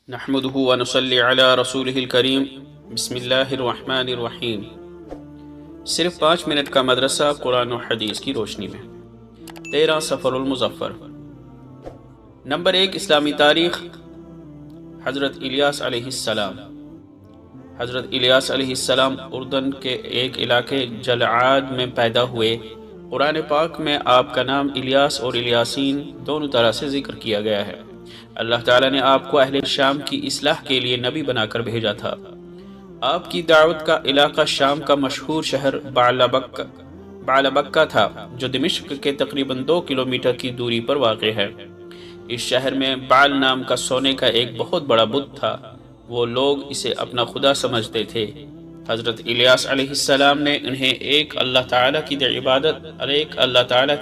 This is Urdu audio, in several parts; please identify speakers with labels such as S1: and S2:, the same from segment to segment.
S1: نحمده ونصلي علی رسولہ الکریم بسم اللہ الرحمن الرحیم۔ صرف 5 منٹ کا مدرسہ قرآن و حدیث کی روشنی میں 13 صفر المظفر۔ نمبر 1، اسلامی تاریخ۔ حضرت الیاس علیہ السلام۔ حضرت الیاس علیہ السلام اردن کے ایک علاقے جلعاد میں پیدا ہوئے۔ قرآن پاک میں آپ کا نام الیاس اور الیاسین دونوں طرح سے ذکر کیا گیا ہے۔ اللہ تعالیٰ نے آپ کو اہل شام کی اصلاح کے لیے نبی بنا کر بھیجا تھا۔ آپ کی دعوت کا علاقہ شام کا مشہور شہر بعلبکہ تھا، جو دمشق کے تقریباً 2 کلومیٹر کی دوری پر واقع ہے۔ اس شہر میں بعل نام کا سونے کا ایک بہت بڑا بت تھا۔ وہ لوگ اسے اپنا خدا سمجھتے تھے۔ حضرت الیاس علیہ السلام نے انہیں ایک اللہ تعالیٰ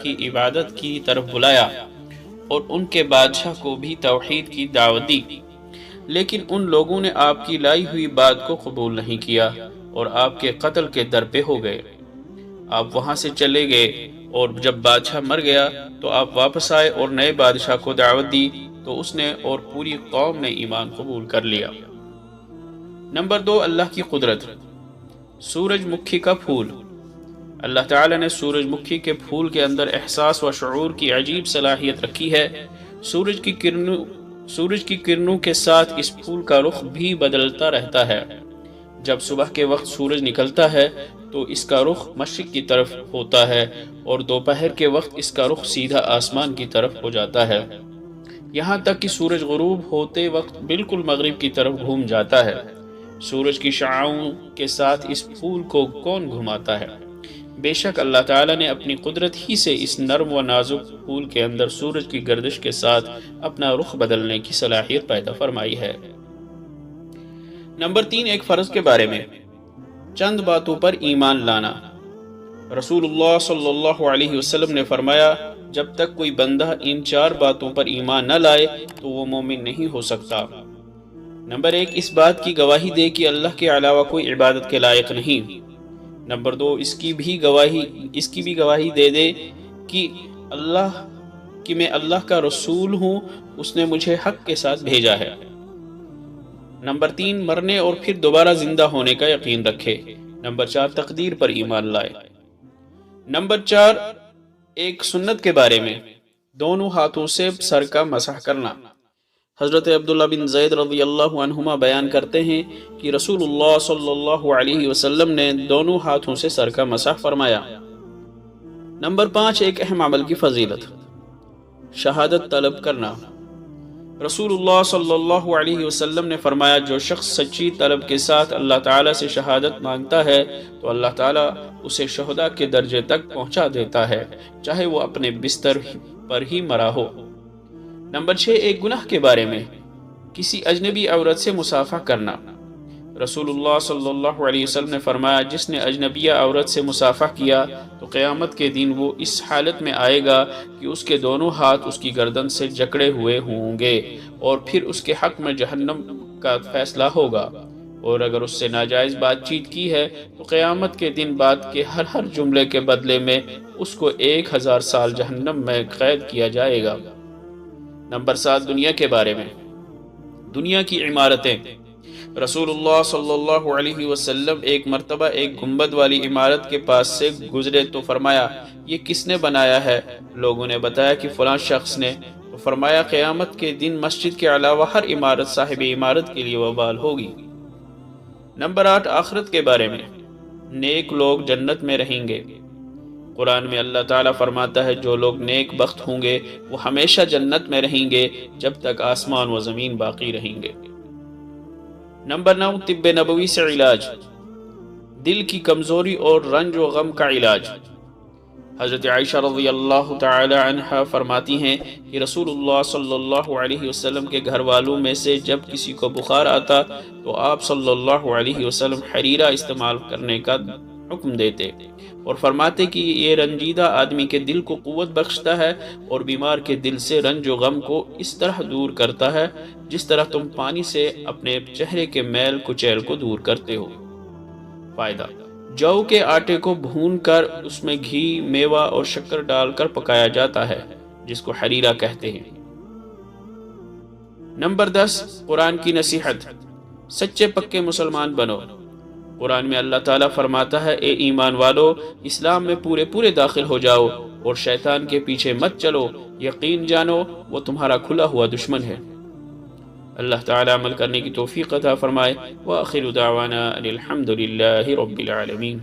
S1: کی عبادت کی طرف بلایا اور ان کے بادشاہ کو بھی توحید کی دعوت دی، لیکن ان لوگوں نے آپ کی لائی ہوئی بات کو قبول نہیں کیا اور آپ کے قتل کے در پہ ہو گئے۔ آپ وہاں سے چلے گئے اور جب بادشاہ مر گیا تو آپ واپس آئے اور نئے بادشاہ کو دعوت دی تو اس نے اور پوری قوم نے ایمان قبول کر لیا۔ نمبر 2، اللہ کی قدرت۔ سورج مکھی کا پھول۔ اللہ تعالیٰ نے سورج مکھی کے پھول کے اندر احساس و شعور کی عجیب صلاحیت رکھی ہے۔ سورج کی کرنوں کے ساتھ اس پھول کا رخ بھی بدلتا رہتا ہے۔ جب صبح کے وقت سورج نکلتا ہے تو اس کا رخ مشرق کی طرف ہوتا ہے اور دوپہر کے وقت اس کا رخ سیدھا آسمان کی طرف ہو جاتا ہے، یہاں تک کہ سورج غروب ہوتے وقت بالکل مغرب کی طرف گھوم جاتا ہے۔ سورج کی شعاعوں کے ساتھ اس پھول کو کون گھماتا ہے؟ بے شک اللہ تعالیٰ نے اپنی قدرت ہی سے اس نرم و نازک پھول کے اندر سورج کی گردش کے ساتھ اپنا رخ بدلنے کی صلاحیت پیدا فرمائی ہے۔ نمبر 3، ایک فرض کے بارے میں چند باتوں پر ایمان لانا۔ رسول اللہ صلی اللہ علیہ وسلم نے فرمایا، جب تک کوئی بندہ ان 4 باتوں پر ایمان نہ لائے تو وہ مومن نہیں ہو سکتا۔ نمبر 1، اس بات کی گواہی دے کہ اللہ کے علاوہ کوئی عبادت کے لائق نہیں۔ نمبر 2، اس کی بھی گواہی دے دے کہ میں اللہ کا رسول ہوں، اس نے مجھے حق کے ساتھ بھیجا ہے۔ نمبر 3، مرنے اور پھر دوبارہ زندہ ہونے کا یقین رکھے۔ نمبر 4، تقدیر پر ایمان لائے۔ نمبر 4، ایک سنت کے بارے میں دونوں ہاتھوں سے سر کا مسح کرنا۔ حضرت عبداللہ بن زید رضی اللہ عنہما بیان کرتے ہیں کہ رسول اللہ صلی اللہ علیہ وسلم نے دونوں ہاتھوں سے سر کا مسح فرمایا۔ نمبر 5، ایک اہم عمل کی فضیلت، شہادت طلب کرنا۔ رسول اللہ صلی اللہ علیہ وسلم نے فرمایا، جو شخص سچی طلب کے ساتھ اللہ تعالیٰ سے شہادت مانگتا ہے تو اللہ تعالیٰ اسے شہداء کے درجے تک پہنچا دیتا ہے، چاہے وہ اپنے بستر پر ہی مرا ہو۔ نمبر 6، ایک گناہ کے بارے میں کسی اجنبی عورت سے مصافحہ کرنا۔ رسول اللہ صلی اللہ علیہ وسلم نے فرمایا، جس نے اجنبیہ عورت سے مصافحہ کیا تو قیامت کے دن وہ اس حالت میں آئے گا کہ اس کے دونوں ہاتھ اس کی گردن سے جکڑے ہوئے ہوں گے اور پھر اس کے حق میں جہنم کا فیصلہ ہوگا، اور اگر اس سے ناجائز بات چیت کی ہے تو قیامت کے دن بات کے ہر جملے کے بدلے میں اس کو 1000 سال جہنم میں قید کیا جائے گا۔ نمبر 7، دنیا کے بارے میں دنیا کی عمارتیں۔ رسول اللہ صلی اللہ علیہ وسلم ایک مرتبہ ایک گنبد والی عمارت کے پاس سے گزرے تو فرمایا، یہ کس نے بنایا ہے؟ لوگوں نے بتایا کہ فلاں شخص نے۔ تو فرمایا، قیامت کے دن مسجد کے علاوہ ہر عمارت صاحب عمارت کے لیے وبال ہوگی۔ نمبر 8، آخرت کے بارے میں نیک لوگ جنت میں رہیں گے۔ قرآن میں اللہ تعالیٰ فرماتا ہے، جو لوگ نیک بخت ہوں گے وہ ہمیشہ جنت میں رہیں گے جب تک آسمان و زمین باقی رہیں گے۔ نمبر 9، طب نبوی سے علاج، دل کی کمزوری اور رنج و غم کا علاج۔ حضرت عائشہ رضی اللہ تعالی عنہ فرماتی ہیں کہ رسول اللہ صلی اللہ علیہ وسلم کے گھر والوں میں سے جب کسی کو بخار آتا تو آپ صلی اللہ علیہ وسلم حریرہ استعمال کرنے کا حکم دیتے اور فرماتے کہ یہ رنجیدہ آدمی کے دل کو قوت بخشتا ہے اور بیمار کے دل سے رنج و غم کو اس طرح دور کرتا ہے جس طرح تم پانی سے اپنے چہرے کے میل کچیل کو دور کرتے ہو۔ فائدہ، جو کے آٹے کو بھون کر اس میں گھی، میوہ اور شکر ڈال کر پکایا جاتا ہے، جس کو حریرہ کہتے ہیں۔ نمبر 10، قرآن کی نصیحت، سچے پکے مسلمان بنو۔ قرآن میں اللہ تعالیٰ فرماتا ہے، اے ایمان والو، اسلام میں پورے داخل ہو جاؤ اور شیطان کے پیچھے مت چلو، یقین جانو وہ تمہارا کھلا ہوا دشمن ہے۔ اللہ تعالیٰ عمل کرنے کی توفیق عطا فرمائے۔ وآخر دعوانا ان الحمد للہ رب العالمین۔